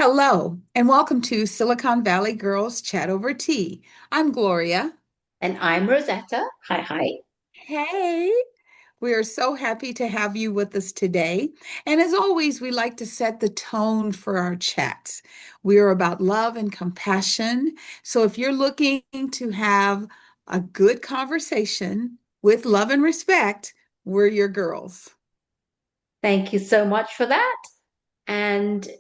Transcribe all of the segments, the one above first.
Hello, and welcome to Silicon Valley Girls Chat Over Tea. I'm Gloria. And I'm Rosetta. Hi, hi. Hey, we are so happy to have you with us today. And as always, we like to set the tone for our chats. We are about love and compassion. So if you're looking to have a good conversation with love and respect, we're your girls. Thank you so much for that. And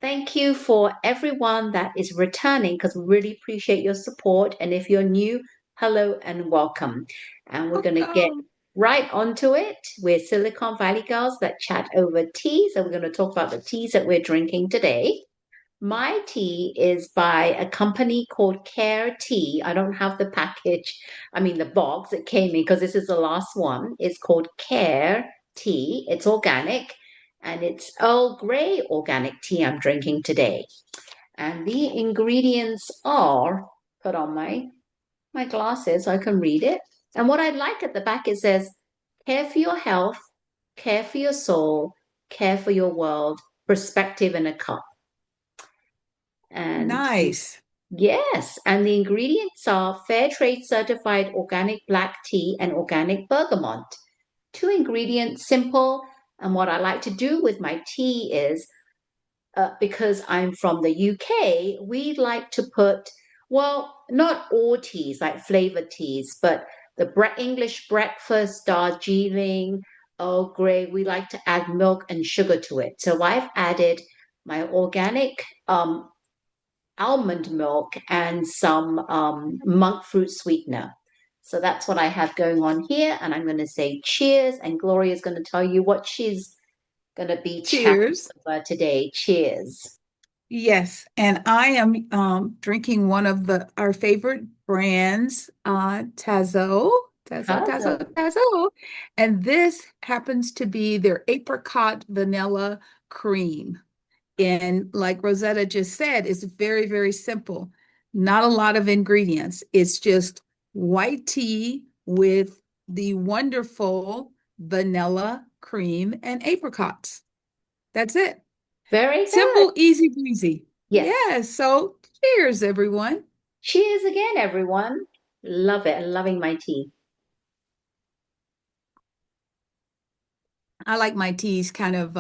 thank you for everyone that is returning because we really appreciate your support. And if you're new, hello and welcome. And we're going to get Welcome. right onto it. We're Silicon Valley girls that chat over tea. So we're going to talk about the teas that we're drinking today. My tea is by a company called Care Tea. I don't have the package, the box it came in because this is the last one. It's called Care Tea. It's organic and it's Earl Grey organic tea I'm drinking today. And the ingredients are put on my glasses so I can read it. And what I like at the back, it says, care for your health, care for your soul, care for your world, perspective in a cup. And Nice. yes, and the ingredients are fair trade certified organic black tea and organic bergamot. Two ingredients, simple. And what I like to do with my tea is because I'm from the UK, we like to put, well, not all teas, like flavored teas, but the English breakfast, Darjeeling, Earl Grey, we like to add milk and sugar to it. So I've added my organic almond milk and some monk fruit sweetener. So that's what I have going on here. And I'm going to say cheers. And Gloria is going to tell you what she's going to be chatting Cheers. about today. Cheers. Yes, and I am drinking one of the our favorite brands, Tazo. Tazo, and this happens to be their apricot vanilla cream. And like Rosetta just said, it's very, very simple. Not a lot of ingredients. It's just white tea with the wonderful vanilla cream and apricots. That's it. Very good. Simple, easy breezy. Yes. Yeah, so cheers, everyone. Cheers again, everyone. Love it. Loving my tea. I like my teas kind of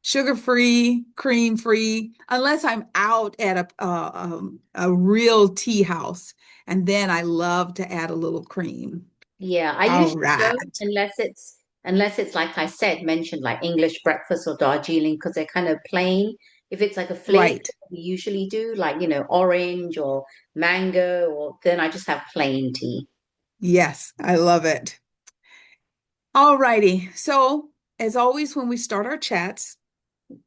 sugar-free, cream-free, unless I'm out at a real tea house. And then I love to add a little cream. Yeah, I All usually right. don't unless it's like I said, mentioned like English breakfast or Darjeeling because they're kind of plain. If it's like a flavor Right. we usually do, like orange or mango, or then I just have plain tea. Yes, I love it. All righty. So, as always, when we start our chats,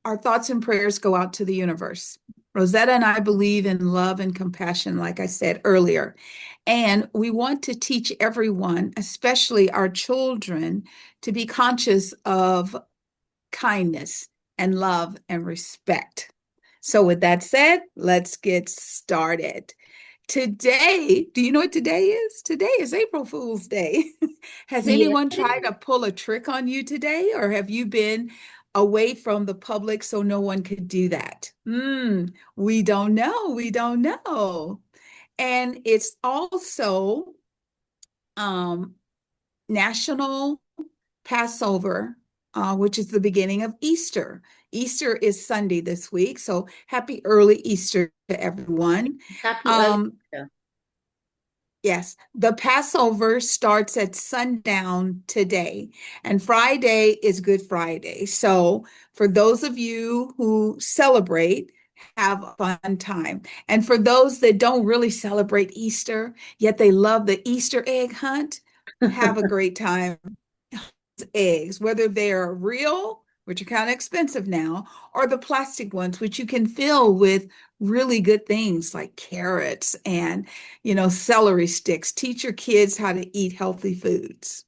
our thoughts and prayers go out to the universe. Rosetta and I believe in love and compassion, like I said earlier. And we want to teach everyone, especially our children, to be conscious of kindness and love and respect. So, with that said, let's get started. Today, do you know what today is? Today is April Fool's Day. Has Yes, anyone it tried is. to pull a trick on you today, or have you been away from the public so no one could do that? We don't know. We don't know. And it's also um, National Passover, which is the beginning of Easter. Easter is Sunday this week, so happy early Easter to everyone. Happy early Um, Easter. Yes, the Passover starts at sundown today, and Friday is Good Friday. So, for those of you who celebrate, have a fun time. And for those that don't really celebrate Easter, yet they love the Easter egg hunt, have a great time eggs, whether they're real, which are kind of expensive now, or the plastic ones, which you can fill with really good things like carrots and, celery sticks. Teach your kids how to eat healthy foods.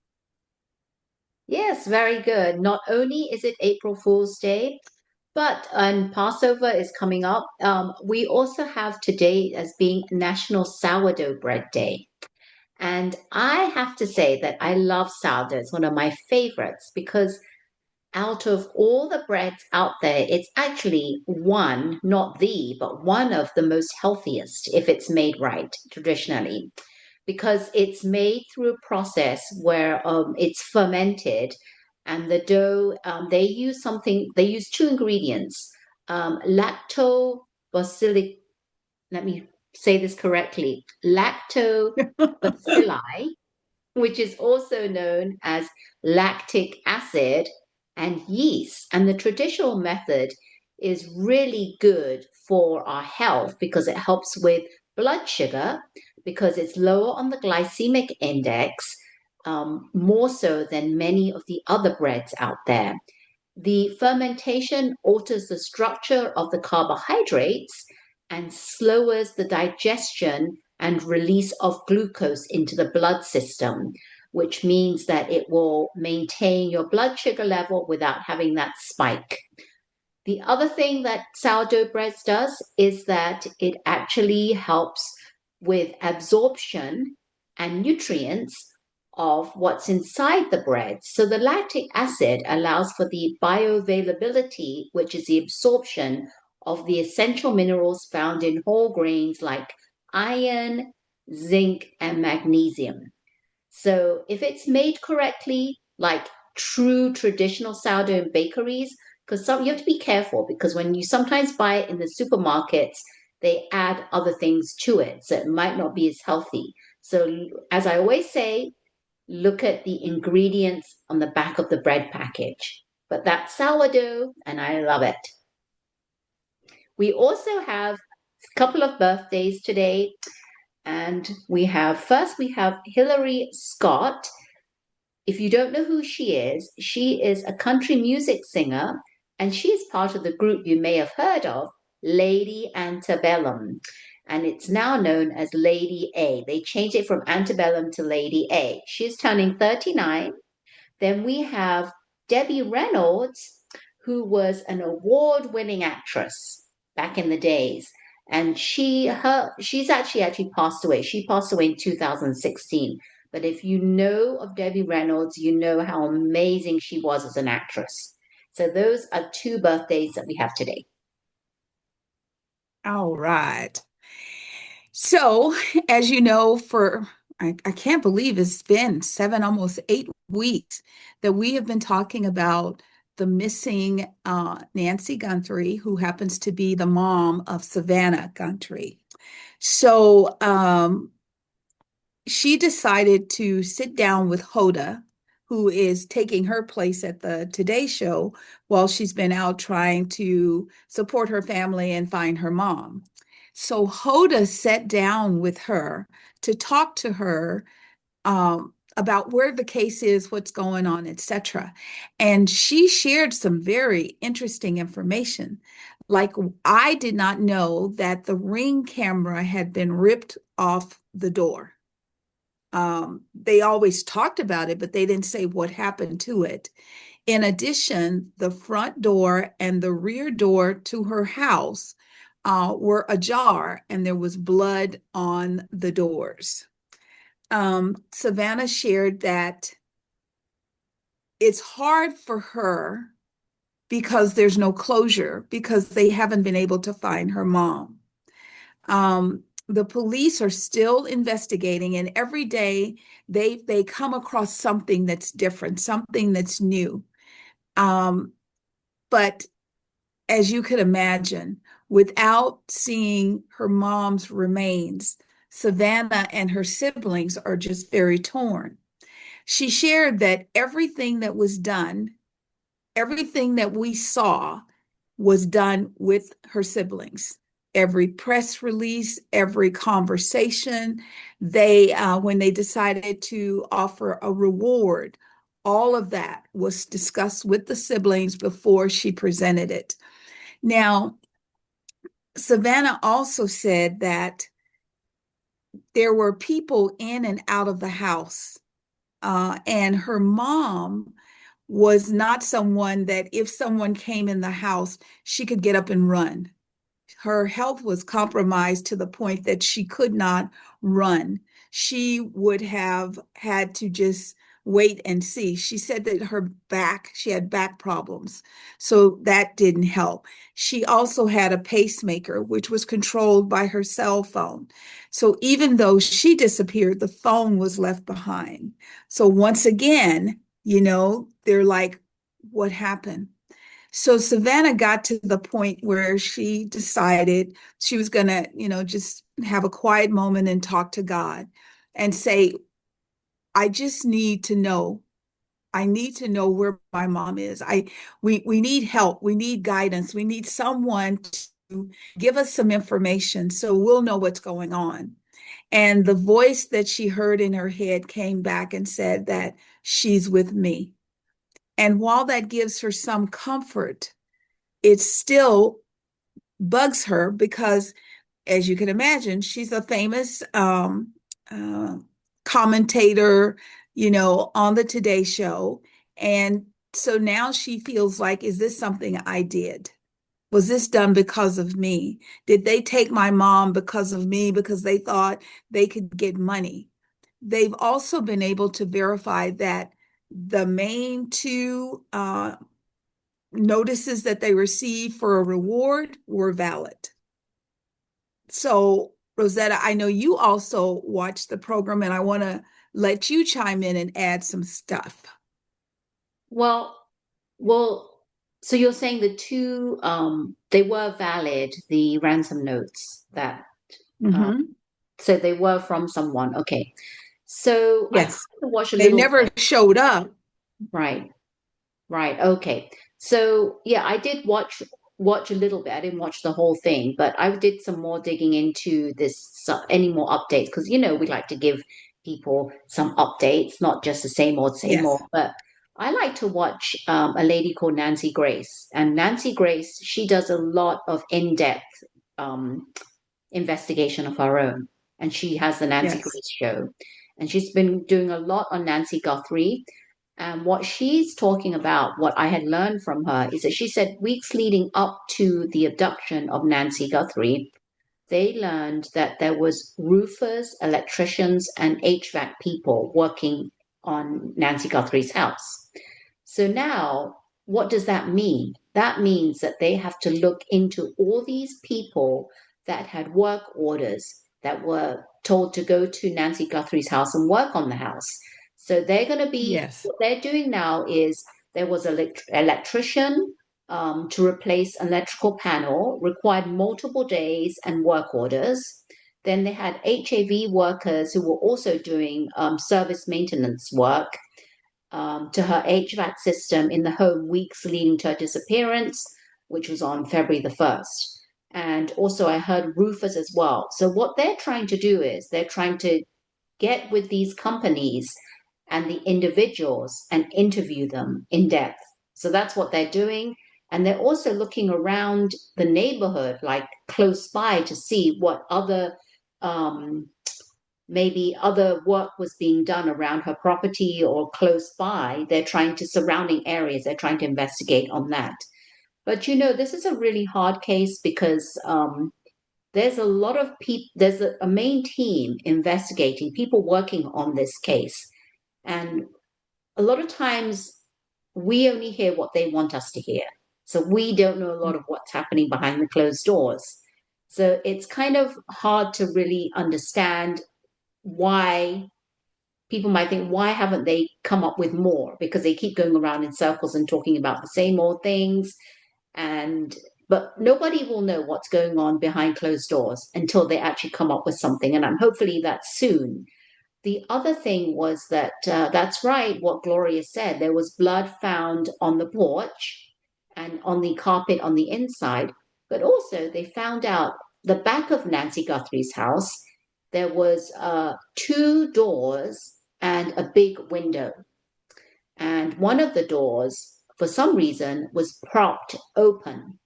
Yes, very good. Not only is it April Fool's Day, but and Passover is coming up. We also have today as being National Sourdough Bread Day. And I have to say that I love sourdough. It's one of my favorites because out of all the breads out there, it's actually one, not the, but one of the most healthiest if it's made right traditionally, because it's made through a process where it's fermented, and the dough, they use two ingredients, lactobacillic, let me say this correctly, lactobacilli, which is also known as lactic acid, and yeast. And the traditional method is really good for our health because it helps with blood sugar, because it's lower on the glycemic index, more so than many of the other breads out there. The fermentation alters the structure of the carbohydrates and slows the digestion and release of glucose into the blood system, which means that it will maintain your blood sugar level without having that spike. The other thing that sourdough bread does is that it actually helps with absorption and nutrients of what's inside the bread. So the lactic acid allows for the bioavailability, which is the absorption of the essential minerals found in whole grains like iron, zinc, and magnesium. So if it's made correctly, like true traditional sourdough in bakeries, because some you have to be careful because when you sometimes buy it in the supermarkets, they add other things to it, so it might not be as healthy. So as I always say, look at the ingredients on the back of the bread package. But that's sourdough, and I love it. We also have a couple of birthdays today, and we have Hillary Scott. If you don't know who she is a country music singer, and she is part of the group you may have heard of, Lady Antebellum. And it's now known as Lady A. They changed it from Antebellum to Lady A. She's turning 39. Then we have Debbie Reynolds, who was an award-winning actress back in the days. And she's actually passed away. She passed away in 2016. But if you know of Debbie Reynolds, you know how amazing she was as an actress. So those are two birthdays that we have today. All right. So, as you know, I can't believe it's been seven, almost 8 weeks that we have been talking about the missing Nancy Guthrie, who happens to be the mom of Savannah Guthrie. So, she decided to sit down with Hoda, who is taking her place at the Today Show while she's been out trying to support her family and find her mom. So Hoda sat down with her to talk to her about where the case is, what's going on, etc. And she shared some very interesting information. Like, I did not know that the Ring camera had been ripped off the door. They always talked about it, but they didn't say what happened to it. In addition, the front door and the rear door to her house were ajar, and there was blood on the doors. Savannah shared that it's hard for her because there's no closure, because they haven't been able to find her mom. The police are still investigating, and every day they come across something that's different, something that's new. Um, but as you could imagine, without seeing her mom's remains, Savannah and her siblings are just very torn. She shared that everything that was done, everything that we saw was done with her siblings. Every press release, every conversation, when they decided to offer a reward, all of that was discussed with the siblings before she presented it. Now, Savannah also said that there were people in and out of the house, and her mom was not someone that if someone came in the house, she could get up and run. Her health was compromised to the point that she could not run. She would have had to just wait and see. She said that she had back problems. So that didn't help. She also had a pacemaker, which was controlled by her cell phone. So even though she disappeared, the phone was left behind. So once again, they're like, what happened? So Savannah got to the point where she decided she was going to, just have a quiet moment and talk to God and say, I just need to know. I need to know where my mom is. We need help. We need guidance. We need someone to give us some information so we'll know what's going on. And the voice that she heard in her head came back and said that she's with me. And while that gives her some comfort, it still bugs her because, as you can imagine, she's a famous uh, commentator, on the Today Show. And so now she feels like, is this something I did? Was this done because of me? Did they take my mom because of me, because they thought they could get money? They've also been able to verify that the main two notices that they received for a reward were valid. So, Rosetta, I know you also watched the program, and I want to let you chime in and add some stuff. Well, well, so you're saying the two they were valid, the ransom notes that uh, Hmm. so they were from someone. Okay. So I Yes, tried to watch a they little never bit. showed up. Right. Right. Okay. So yeah, I did watch a little bit. I didn't watch the whole thing, but I did some more digging into this, any more updates, because we like to give people some updates, not just the same Yes, old. But I like to watch a lady called Nancy Grace, and Nancy Grace, she does a lot of in-depth um, investigation of her own, and she has the Nancy yes, Grace show, and she's been doing a lot on Nancy Guthrie. And what she's talking about, what I had learned from her, is that she said weeks leading up to the abduction of Nancy Guthrie, they learned that there was roofers, electricians, and HVAC people working on Nancy Guthrie's house. So now, what does that mean? That means that they have to look into all these people that had work orders that were told to go to Nancy Guthrie's house and work on the house. So they're going to be, yes, what they're doing now is there was an electrician to replace an electrical panel, required multiple days and work orders. Then they had HAV workers who were also doing service maintenance work to her HVAC system in the home weeks leading to her disappearance, which was on February the 1st. And also, I heard roofers as well. So, what they're trying to do is they're trying to get with these companies and the individuals and interview them in depth. So, that's what they're doing. And they're also looking around the neighborhood, like close by, to see what other um, maybe other work was being done around her property or close by. They're trying to surrounding areas, they're trying to investigate on that. But this is a really hard case because there's a lot of people, there's a main team investigating, people working on this case. And a lot of times we only hear what they want us to hear. So we don't know a lot of what's happening behind the closed doors. So it's kind of hard to really understand why people might think, why haven't they come up with more? Because they keep going around in circles and talking about the same old things. And but nobody will know what's going on behind closed doors until they actually come up with something. And I'm hopefully that soon. The other thing was that that's right, what Gloria said. There was blood found on the porch and on the carpet on the inside. But also, they found out the back of Nancy Guthrie's house, there was two doors and a big window. And one of the doors, for some reason, was propped open.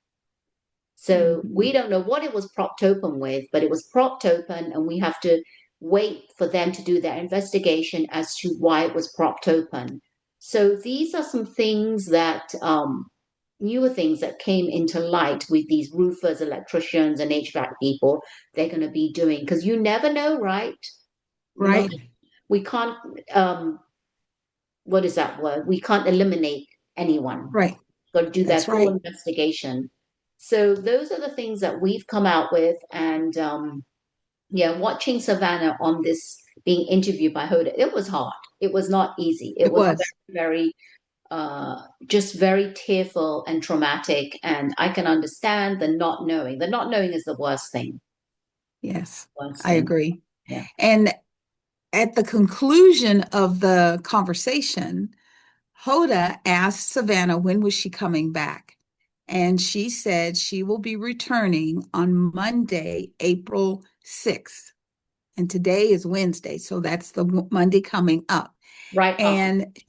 So we mhm. don't know what it was propped open with, but it was propped open, and we have to wait for them to do their investigation as to why it was propped open. So these are some things that newer things that came into light with these roofers, electricians, and HVAC people. They're going to be doing because you never know, right? Not Right. we can't. what is that word? We can't eliminate anyone. Right. Got to do That's that full right. investigation. So those are the things that we've come out with. And yeah, watching Savannah on this being interviewed by Hoda, it was hard. It was not easy. It It was was. very, just very tearful and traumatic. And I can understand the not knowing. The not knowing is the worst thing. Yes, Worst I thing. agree. Yeah. And at the conclusion of the conversation, Hoda asked Savannah when was she coming back. And she said she will be returning on Monday, April 6th. And today is Wednesday, so that's the Monday coming up. Right after. And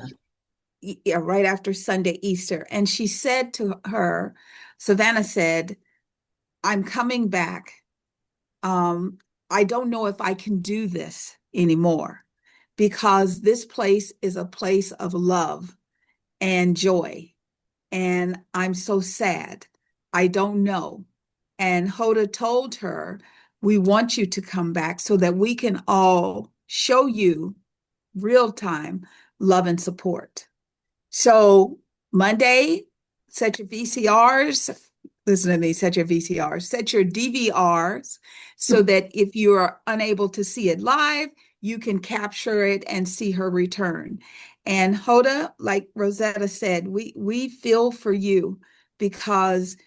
yeah, right after Sunday, Easter. And she said to her, Savannah said, I'm coming back. Um, I don't know if I can do this anymore because this place is a place of love and joy. And I'm so sad. I don't know. And Hoda told her, we want you to come back so that we can all show you real time love and support. So Monday, set your VCRs. Listen to me, set your VCRs, set your DVRs so that if you are unable to see it live, you can capture it and see her return. And Hoda, like Rosetta said, we feel for you because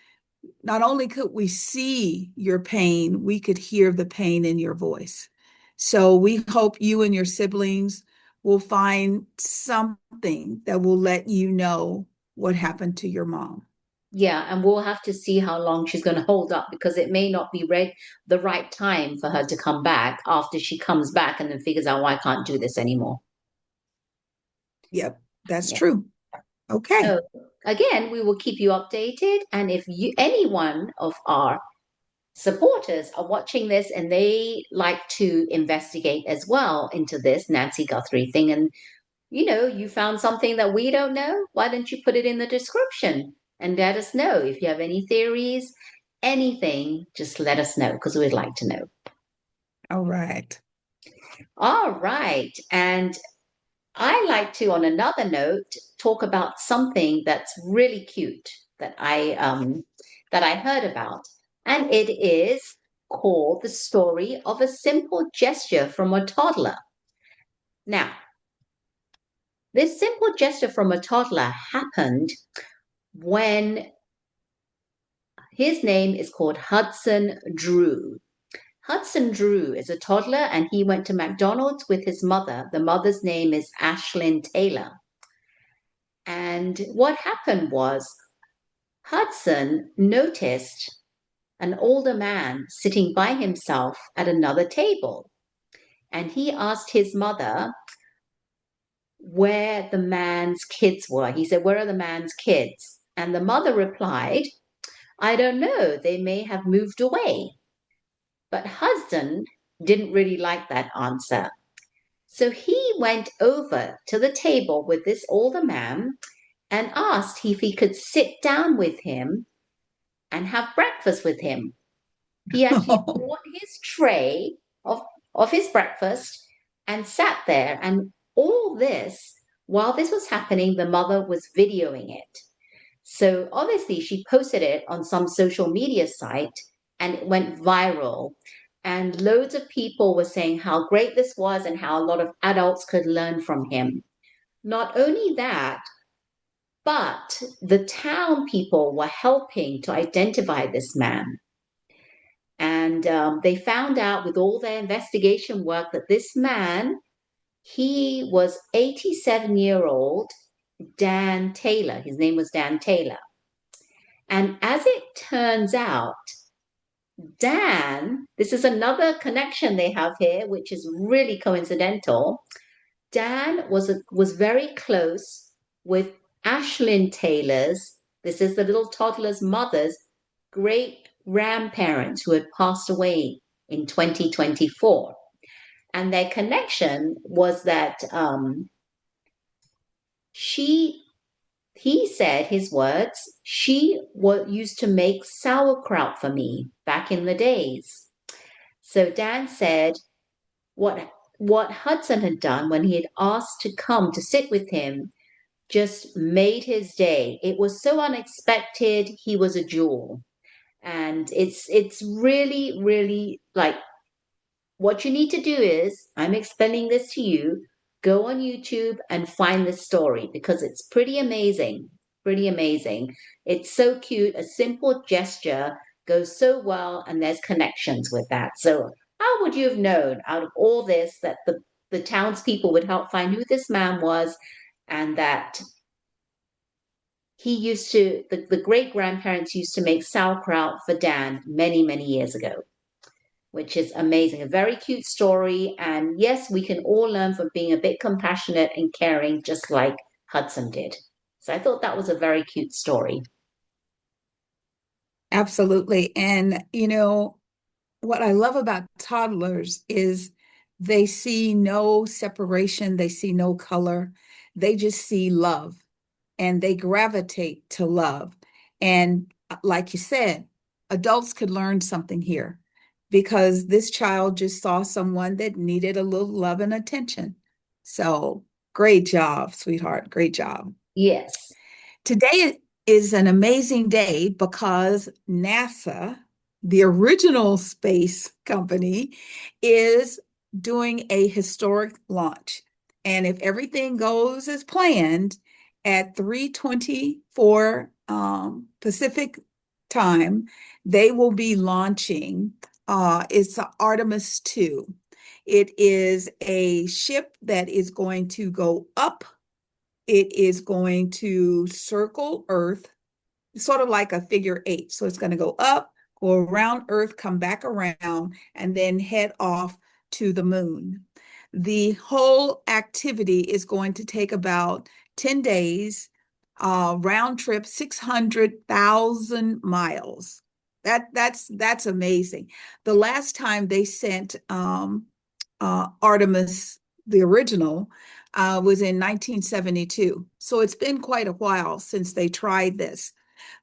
not only could we see your pain, we could hear the pain in your voice. So we hope you and your siblings will find something that will let you know what happened to your mom. Yeah, and we'll have to see how long she's going to hold up because it may not be the right time for her to come back after she comes back and then figures out, why I can't do this anymore. Yep, that's Yeah. true. Okay. So again, we will keep you updated. And if you, any one of our supporters are watching this and they like to investigate as well into this Nancy Guthrie thing, and you found something that we don't know, why don't you put it in the description and let us know if you have any theories, anything, just let us know because we'd like to know. All right. All right. And I like to, on another note, talk about something that's really cute that I heard about. And it is called The Story of a Simple Gesture from a Toddler. Now, this simple gesture from a toddler happened when his name is called Hudson Drew. Hudson Drew is a toddler and he went to McDonald's with his mother. The mother's name is Ashlyn Taylor. And what happened was Hudson noticed an older man sitting by himself at another table. And he asked his mother where the man's kids were. He said, "Where are the man's kids?" And the mother replied, "I don't know. They may have moved away." But Hudson didn't really like that answer. So he went over to the table with this older man and asked if he could sit down with him and have breakfast with him. He actually brought his tray of, of his breakfast and sat there. And all this, while this was happening, the mother was videoing it. So obviously, she posted it on some social media site and it went viral. And loads of people were saying how great this was and how a lot of adults could learn from him. Not only that, but the town people were helping to identify this man. And they found out with all their investigation work that this man, he was 87-year-old Dan Taylor. His name was Dan Taylor. And as it turns out, Dan, this is another connection they have here, which is really coincidental. Dan was very close with Ashlyn Taylor's, this is the little toddler's mother's great grandparents who had passed away in 2024. And their connection was that she he said his words, she used to make sauerkraut for me back in the days. So Dan said, what what Hudson had done when he had asked to come to sit with him just made his day. It was so unexpected. He was a jewel. And it's really, really like what you need to do is, I'm explaining this to you, go on YouTube and find this story because it's pretty amazing. Pretty amazing. It's so cute. A simple gesture goes so well, and there's connections with that. So, how would you have known out of all this that the townspeople would help find who this man was and that he used to, the great grandparents used to make sauerkraut for Dan many, many years ago, which is amazing. A very cute story. And yes, we can all learn from being a bit compassionate and caring, just like Hudson did. So I thought that was a very cute story. Absolutely. And what I love about toddlers is they see no separation, they see no color, they just see love and they gravitate to love. And like you said, adults could learn something here because this child just saw someone that needed a little love and attention. So great job, sweetheart. Great job. Yes. Today is an amazing day because NASA, the original space company, is doing a historic launch. And if everything goes as planned, at 3:24 Pacific time, they will be launching. It's Artemis 2. It is a ship that is going to go up, it is going to circle Earth, sort of like a figure eight. So it's going to go up, go around Earth, come back around, and then head off to the moon. The whole activity is going to take about 10 days, round trip, 600,000 miles. That's amazing. The last time they sent Artemis, the original, was in 1972. So it's been quite a while since they tried this.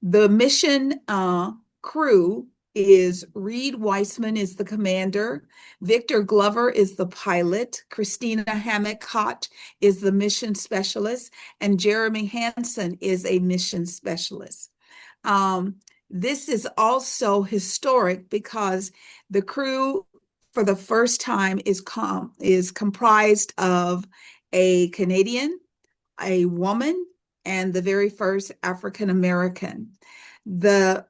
The mission crew is Reed Weissman is the commander, Victor Glover is the pilot, Christina Hammock-Hott is the mission specialist, and Jeremy Hansen is a mission specialist. Um, this is also historic because the crew for the first time is comprised of a Canadian, a woman, and the very first African American. The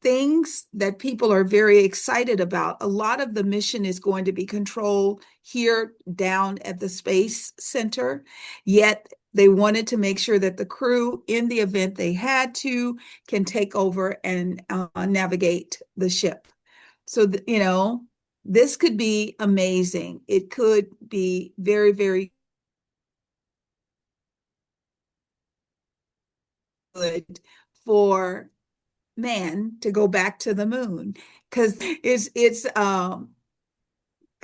things that people are very excited about, a lot of the mission is going to be controlled here down at the Space Center, yet they wanted to make sure that the crew, in the event they had to, can take over and navigate the ship. So, this could be amazing. It could be very, very good for man to go back to the moon because it's I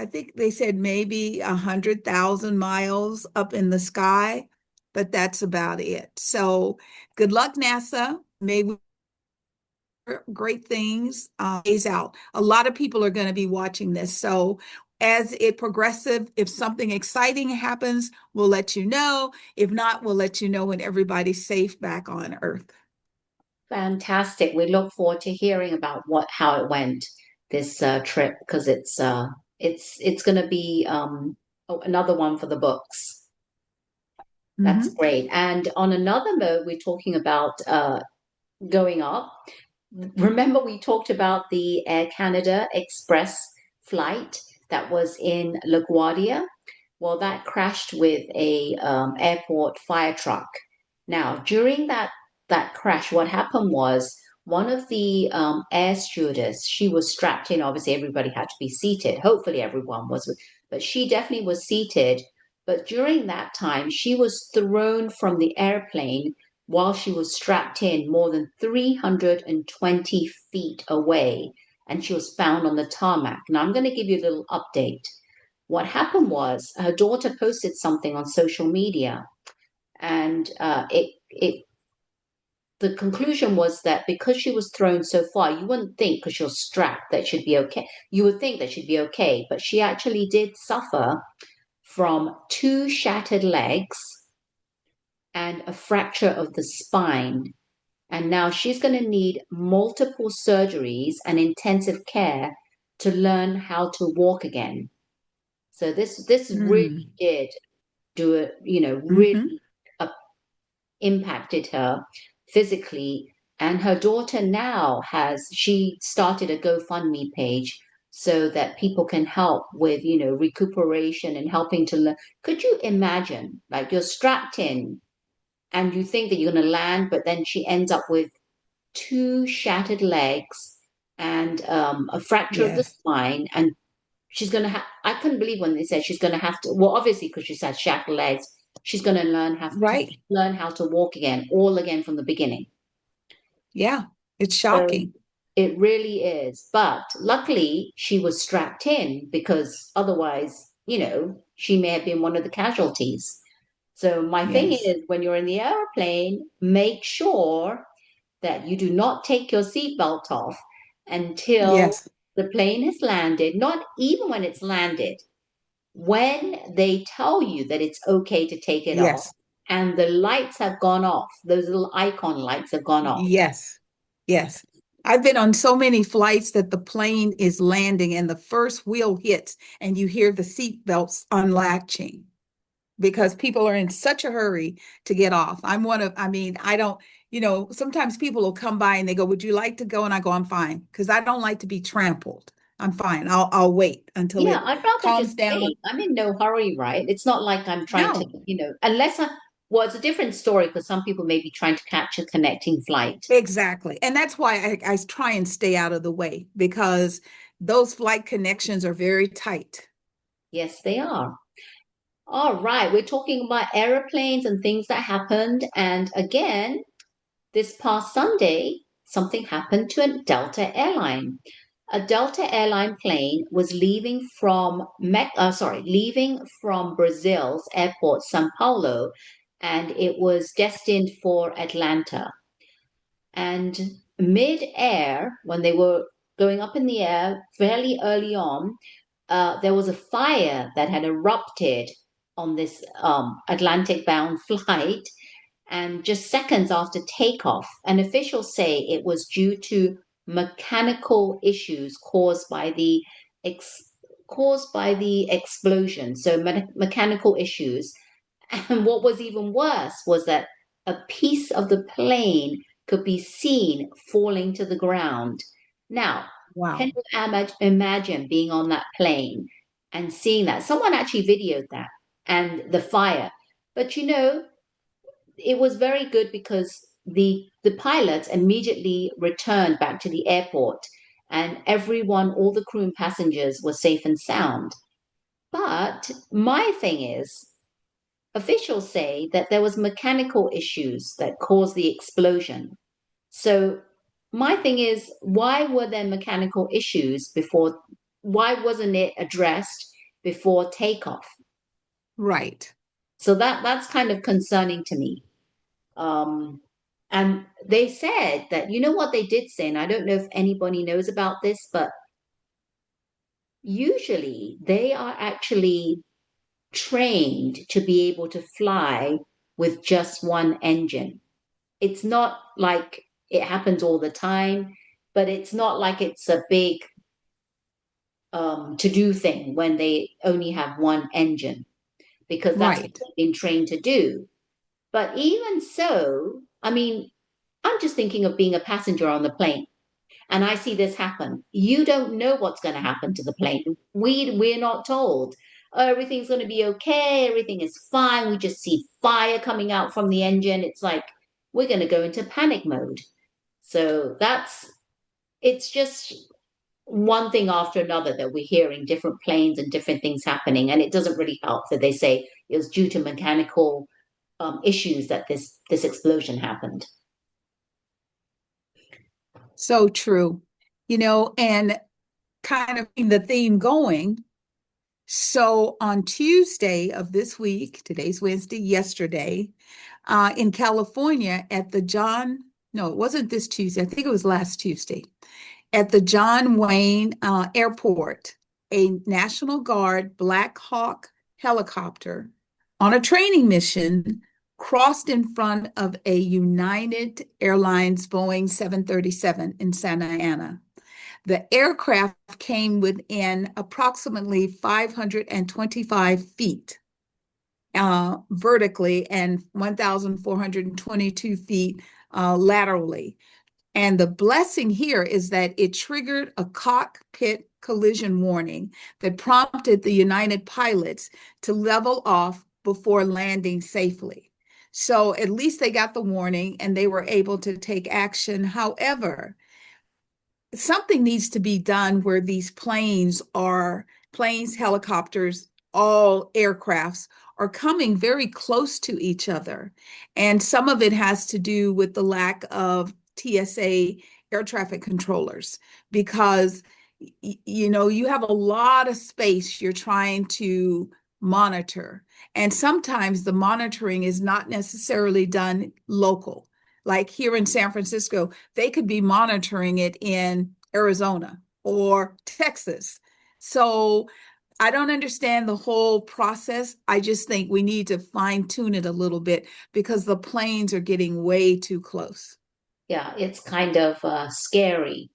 think they said maybe 100,000 miles up in the sky, but that's about it. So good luck, NASA. May we great things days out. A lot of people are going to be watching this. So as it progresses, if something exciting happens, we'll let you know. If not, we'll let you know when everybody's safe back on Earth. Fantastic. We look forward to hearing about how it went this trip because it's going to be another one for the books. That's Mhm. great. And on another note, we're talking about going up. Remember, we talked about the Air Canada Express flight that was in LaGuardia? Well, that crashed with a airport fire truck. Now, during that crash, what happened was one of the air stewardess, she was strapped in. Obviously, everybody had to be seated. Hopefully, everyone was, but she definitely was seated. But during that time, she was thrown from the airplane while she was strapped in more than 320 feet away, and she was found on the tarmac. Now, I'm going to give you a little update. What happened was her daughter posted something on social media, and it the conclusion was that because she was thrown so far, you wouldn't think because you're strapped that she'd be okay. You would think that she'd be okay, but she actually did suffer from two shattered legs and a fracture of the spine. And now she's going to need multiple surgeries and intensive care to learn how to walk again. So this really Mm. did do it, really Hmm. uh, impacted her physically. And her daughter now she started a GoFundMe page so that people can help with, recuperation and helping to learn. Could you imagine, like you're strapped in and you think that you're going to land, but then she ends up with two shattered legs and a fracture of the Yes. spine, and she's going to have, I couldn't believe when they said she's going to have to, well, obviously, because she's had shattered legs, she's going to Right. learn how to walk again, all again from the beginning. Yeah. It's So shocking. it really is. But luckily, she was strapped in because otherwise, she may have been one of the casualties. So my thing Yes. is, when you're in the airplane, make sure that you do not take your seatbelt off until Yes. the plane has landed, not even when it's landed, when they tell you that it's okay to take it off Yes. and the lights have gone off, those little icon lights have gone off. Yes. Yes. I've been on so many flights that the plane is landing and the first wheel hits and you hear the seat belts unlatching because people are in such a hurry to get off. I mean, I don't, sometimes people will come by and they go, "Would you like to go?" And I go, "I'm fine," because I don't like to be trampled. I'm fine. I'll wait until Yeah, it I'd rather calms just down. wait. I'm in no hurry, right? It's not like I'm trying to, No, unless well, it's a different story because some people may be trying to catch a connecting flight. exactly. And that's why I try and stay out of the way because those flight connections are very tight. Yes, they are. All right, we're talking about aeroplanes and things that happened. And again, this past Sunday, something happened to a Delta airline. A Delta airline plane was leaving from Brazil's airport, São Paulo, and it was destined for Atlanta. And mid-air, when they were going up in the air fairly early on, there was a fire that had erupted on this Atlantic-bound flight, and just seconds after takeoff, and officials say it was due to mechanical issues ex- caused by the explosion. So mechanical issues, and what was even worse was that a piece of the plane could be seen falling to the ground. Now, can Wow. you imagine being on that plane and seeing that? Someone actually videoed that and the fire. But it was very good because the pilots immediately returned back to the airport and everyone, all the crew and passengers were safe and sound. But my thing is, officials say that there was mechanical issues that caused the explosion. So my thing is, why were there mechanical issues before? Why wasn't it addressed before takeoff? Right. So that's kind of concerning to me. Um, and they said that, what they did say, and I don't know if anybody knows about this, but usually they are actually trained to be able to fly with just one engine. It's not like it happens all the time, but it's not like it's a big to do thing when they only have one engine because that's what Right. they've been trained to do. But even so, I mean, I'm just thinking of being a passenger on the plane and I see this happen. You don't know what's going to happen to the plane. We're not told. Oh, everything's going to be okay. Everything is fine. We just see fire coming out from the engine. It's like we're going to go into panic mode. So it's just one thing after another that we're hearing different planes and different things happening, and it doesn't really help that they say it was due to mechanical issues that this explosion happened. So true. And kind of keeping the theme going. So on Tuesday of this week, today's Wednesday, yesterday, in California at the John No, it wasn't this Tuesday. I think it was last Tuesday. At the John Wayne Airport, a National Guard Black Hawk helicopter on a training mission crossed in front of a United Airlines Boeing 737 in Santa Ana. The aircraft came within approximately 525 feet vertically and 1,422 feet laterally. And the blessing here is that it triggered a cockpit collision warning that prompted the United pilots to level off before landing safely. So at least they got the warning and they were able to take action. However, something needs to be done where these planes, helicopters, all aircrafts are coming very close to each other. And some of it has to do with the lack of TSA air traffic controllers because you have a lot of space you're trying to monitor. And sometimes the monitoring is not necessarily done local. Like here in San Francisco, they could be monitoring it in Arizona or Texas. So I don't understand the whole process. I just think we need to fine tune it a little bit because the planes are getting way too close. Yeah, it's kind of scary.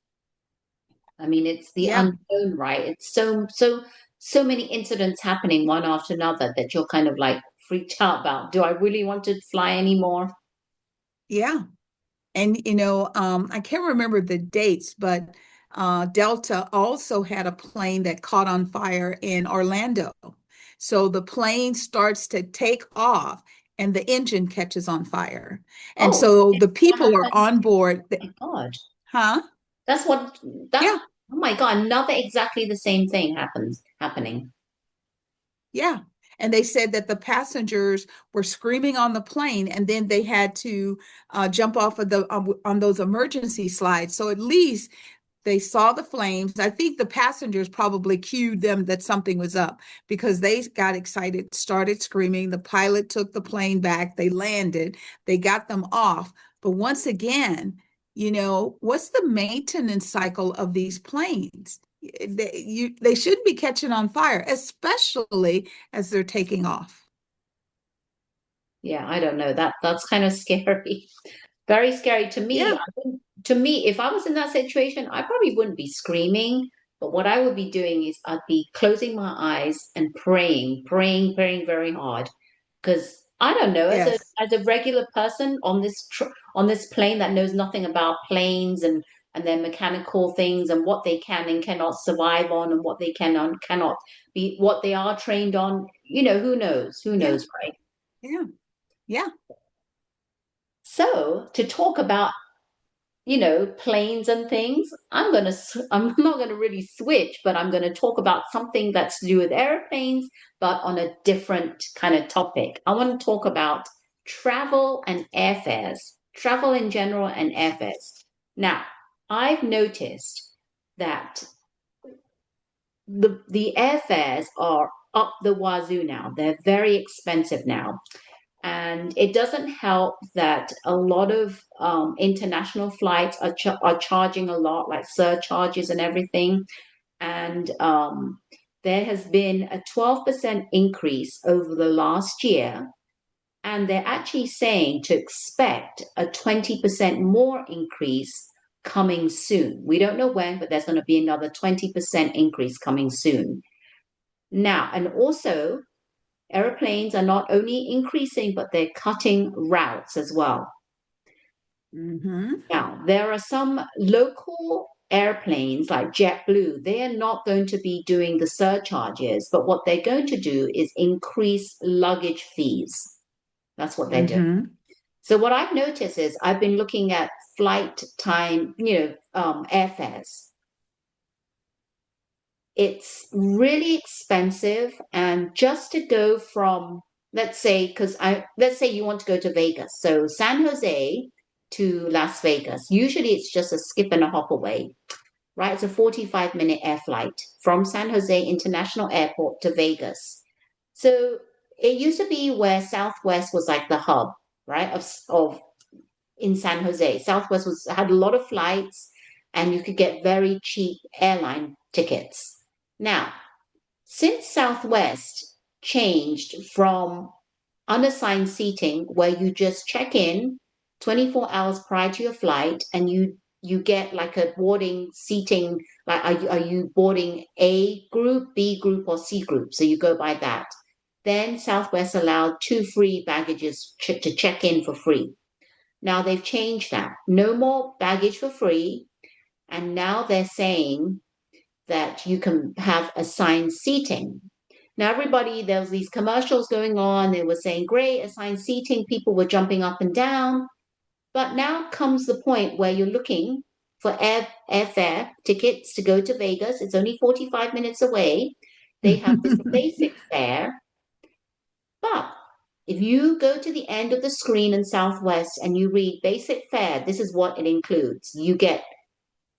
I mean, it's the Yeah, unknown, right? It's so many incidents happening one after another that you're kind of like freaked out about. Do I really want to fly anymore? yeah. And I can't remember the dates, but Delta also had a plane that caught on fire in Orlando. So the plane starts to take off and the engine catches on fire. And Oh, so the what people are happened? on board. My God, Huh? that's what that. Yeah, Oh my God, another exactly the same thing happening. yeah. And they said that the passengers were screaming on the plane and then they had to jump off of the on those emergency slides. So at least they saw the flames. I think the passengers probably cued them that something was up because they got excited, started screaming. The pilot took the plane back. They landed. They got them off. But once again, what's the maintenance cycle of these planes? They shouldn't be catching on fire, especially as they're taking off. Yeah, I don't know. That's kind of scary. Very scary to me. Yeah, To me, if I was in that situation, I probably wouldn't be screaming. But what I would be doing is I'd be closing my eyes and praying very hard. Because I don't know, yes, as a regular person on on this plane that knows nothing about planes and their mechanical things and what they can and cannot survive on and what they can and cannot be what they are trained on. Who knows? Who yeah, knows, right? yeah, yeah, So to talk about planes and things, I'm not gonna really switch, but I'm gonna talk about something that's to do with airplanes, but on a different kind of topic. I want to talk about travel and airfares, travel in general and airfares. Now, I've noticed that the airfares are up the wazoo now. They're very expensive now. And it doesn't help that a lot of international flights are charging a lot, like surcharges and everything. And there has been a 12% increase over the last year. And they're actually saying to expect a 20% more increase coming soon. We don't know when, but there's going to be another 20% increase coming soon. Now, and also, airplanes are not only increasing, but they're cutting routes as well. hmm, Now, there are some local airplanes like JetBlue, they are not going to be doing the surcharges, but what they're going to do is increase luggage fees. That's what they're doing. hmm, So, what I've noticed is I've been looking at flight time, airfares. It's really expensive, and just to go from, let's say you want to go to Vegas, so San Jose to Las Vegas, usually it's just a skip and a hop away, right? It's a 45-minute air flight from San Jose International Airport to Vegas. So it used to be where Southwest was like the hub, right, of in San Jose. Southwest had a lot of flights, and you could get very cheap airline tickets. Now, since Southwest changed from unassigned seating, where you just check in 24 hours prior to your flight, and you get like a boarding seating, like are you boarding A group, B group, or C group? So you go by that. Then Southwest allowed two free baggages to check in for free. Now they've changed that. No more baggage for free. And now they're saying that you can have assigned seating. Now, there was these commercials going on. They were saying, great, assigned seating. People were jumping up and down. But now comes the point where you're looking for airfare tickets to go to Vegas. It's only 45 minutes away. They have this basic fare. But if you go to the end of the screen in Southwest and you read basic fare, this is what it includes. You get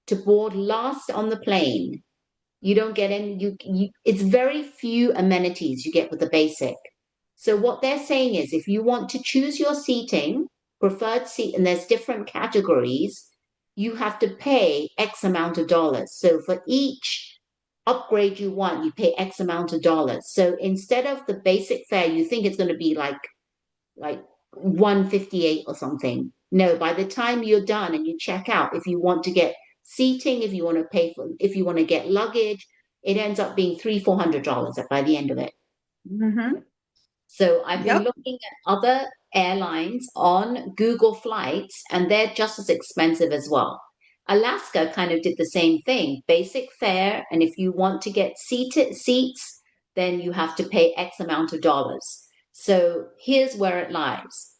to board last on the plane. You don't get any, it's very few amenities you get with the basic. So what they're saying is if you want to choose your seating, preferred seat, and there's different categories, you have to pay X amount of dollars. So for each upgrade you want, you pay X amount of dollars. So instead of the basic fare, you think it's going to be like 158 or something. No, by the time you're done and you check out, if you want to get seating, if you want to pay for, if you want to get luggage, it ends up being $300-400 by the end of it. Hmm. So I've been Yep. looking at other airlines on Google Flights, and they're just as expensive as well. Alaska kind of did the same thing, basic fare, and if you want to get seated seats, then you have to pay X amount of dollars. So here's where it lies.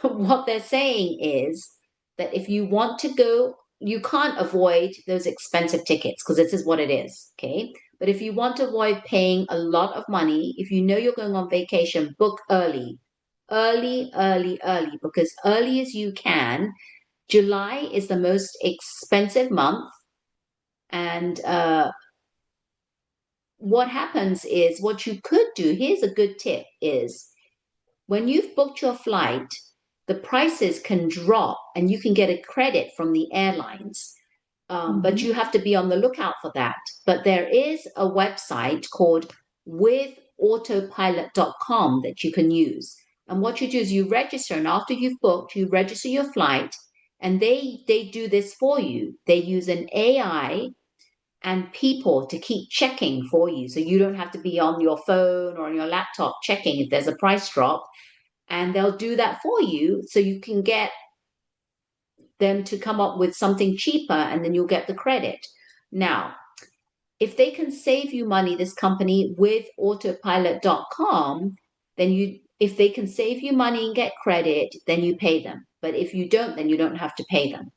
What they're saying is that if you want to go, you can't avoid those expensive tickets because this is what it is. Okay. But if you want to avoid paying a lot of money, if you know you're going on vacation, book early, early, because early as you can. July is the most expensive month. And what happens is what you could do, here's a good tip is when you've booked your flight, the prices can drop and you can get a credit from the airlines. But Hmm. you have to be on the lookout for that. But there is a website called withautopilot.com that you can use. And what you do is you register, and after you've booked, you register your flight, and they do this for you. They use an AI and people to keep checking for you. So you don't have to be on your phone or on your laptop checking if there's a price drop, and they'll do that for you so you can get them to come up with something cheaper and then you'll get the credit. Now, if they can save you money, this company with autopilot.com, then if they can save you money and get credit, then you pay them. But if you don't, then you don't have to pay them.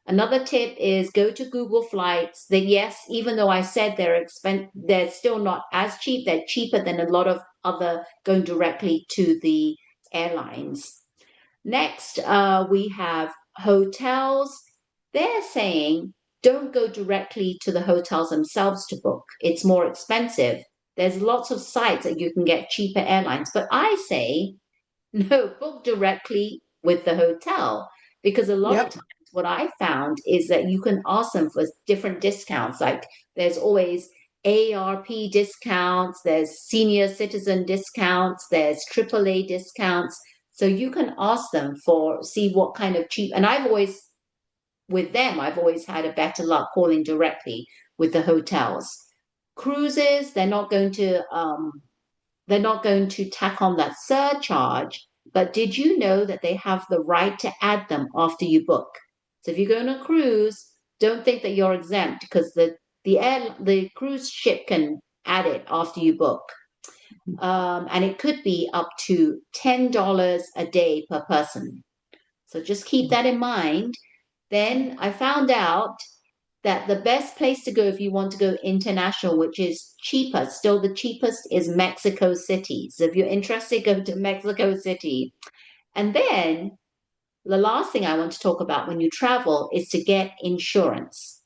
Another tip is go to Google Flights. That yes, even though I said they're still not as cheap. They're cheaper than a lot of other going directly to the airlines. Next, we have hotels. They're saying don't go directly to the hotels themselves to book. It's more expensive. There's lots of sites that you can get cheaper airlines. But I say, no, book directly with the hotel because a lot of Yep. times what I found is that you can ask them for different discounts. Like there's always ARP discounts, there's senior citizen discounts, there's AAA discounts. So you can ask them for see what kind of cheap. And I've always had a better luck calling directly with the hotels. Cruises, they're not going to tack on that surcharge. But did you know that they have the right to add them after you book? So if you go on a cruise, don't think that you're exempt because the cruise ship can add it after you book. And it could be up to $10 a day per person. So just keep that in mind. Then I found out that the best place to go if you want to go international, which is cheaper, still the cheapest is Mexico City. So if you're interested, go to Mexico City. And then the last thing I want to talk about when you travel is to get insurance.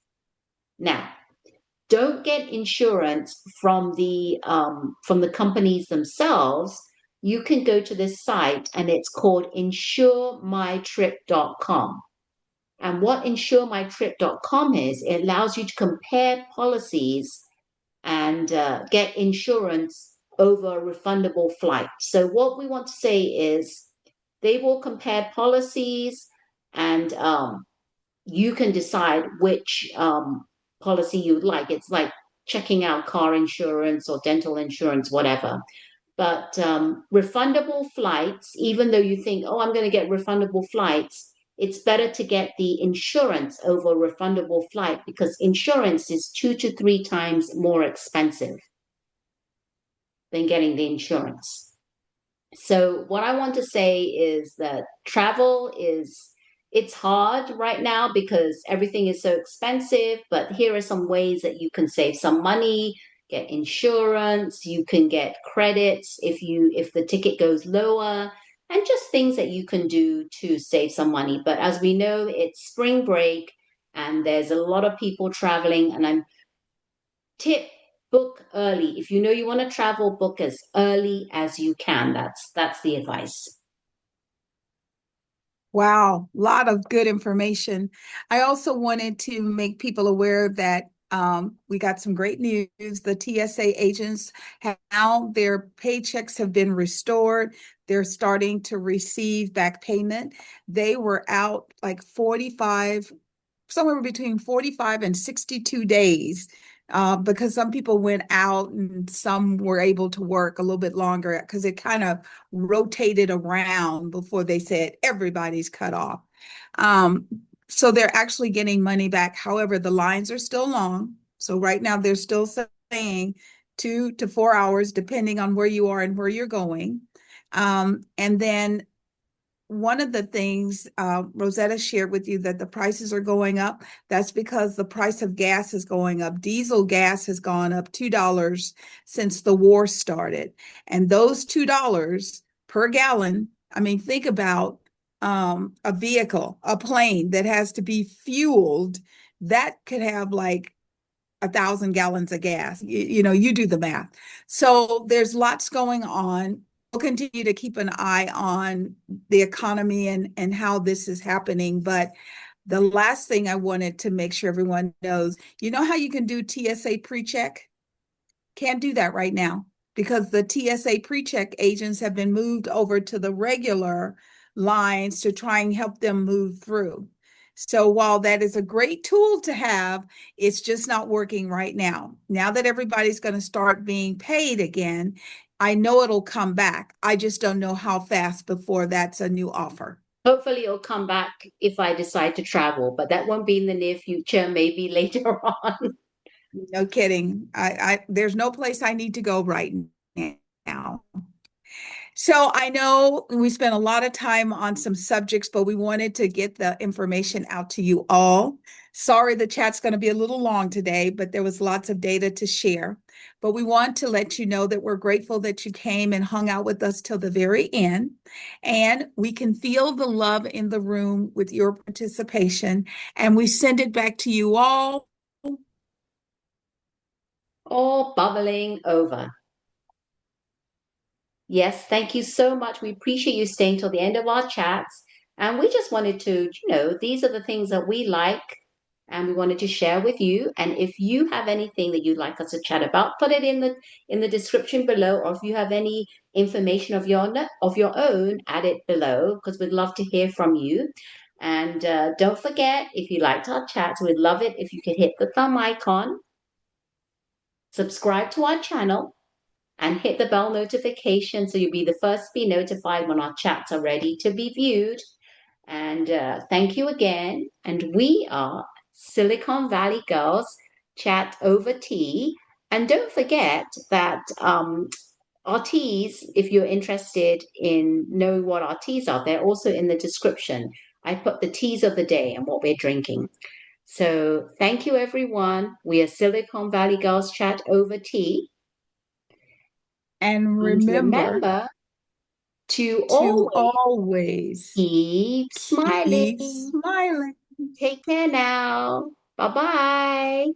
Now, don't get insurance from the companies themselves. you can go to this site and it's called insuremytrip.com. And what insuremytrip.com is, it allows you to compare policies and get insurance over a refundable flight. So, what we want to say is they will compare policies and you can decide which policy you'd like. It's like checking out car insurance or dental insurance, whatever. But refundable flights, even though you think, oh, I'm going to get refundable flights, it's better to get the insurance over a refundable flight because insurance is 2 to 3 times more expensive than getting the insurance. So what I want to say is that travel is it's hard right now because everything is so expensive, but here are some ways that you can save some money, get insurance, you can get credits if the ticket goes lower, and just things that you can do to save some money. But as we know, it's spring break and there's a lot of people traveling and I'm tip book early. If you know you want to travel, book as early as you can. That's the advice. Wow, a lot of good information. I also wanted to make people aware that we got some great news. The TSA agents have now their paychecks have been restored. They're starting to receive back payment. They were out like 45 somewhere between 45 and 62 days because some people went out and some were able to work a little bit longer because it kind of rotated around before they said everybody's cut off. Um, so they're actually getting money back. However, the lines are still long. So right now they're still saying 2 to 4 hours, depending on where you are and where you're going. And then one of the things Rosetta shared with you that the prices are going up. That's because the price of gas is going up. Diesel gas has gone up $2 since the war started. And those $2 per gallon, I mean, think about a vehicle, a plane that has to be fueled, that could have like 1,000 gallons of gas. You know, you do the math. So there's lots going on. We'll continue to keep an eye on the economy and how this is happening. But the last thing I wanted to make sure everyone knows, you know how you can do TSA pre-check? Can't do that right now because the TSA pre-check agents have been moved over to the regular lines to try and help them move through. So while that is a great tool to have, it's just not working right now. Now that everybody's going to start being paid again, I know it'll come back. I just don't know how fast before that's a new offer. Hopefully it'll come back if I decide to travel, but that won't be in the near future, maybe later on. No kidding. There's no place I need to go right now. So I know we spent a lot of time on some subjects, but we wanted to get the information out to you all. Sorry, the chat's going to be a little long today, but there was lots of data to share. But we want to let you know that we're grateful that you came and hung out with us till the very end. And we can feel the love in the room with your participation. And we send it back to you all. All bubbling over. Yes, thank you so much. We appreciate you staying till the end of our chats. And we just wanted to, these are the things that we like and we wanted to share with you. And if you have anything that you'd like us to chat about, put it in the description below. Or if you have any information of your own, add it below because we'd love to hear from you. And don't forget, if you liked our chats, we'd love it if you could hit the thumb icon, subscribe to our channel, and hit the bell notification so you'll be the first to be notified when our chats are ready to be viewed. And thank you again. And we are Silicon Valley Girls Chat Over Tea. And don't forget that our teas, if you're interested in knowing what our teas are, they're also in the description. I put the teas of the day and what we're drinking. So thank you, everyone. We are Silicon Valley Girls Chat Over Tea. And And remember remember to to always always keep keep smiling. smiling. Take care now. Bye bye.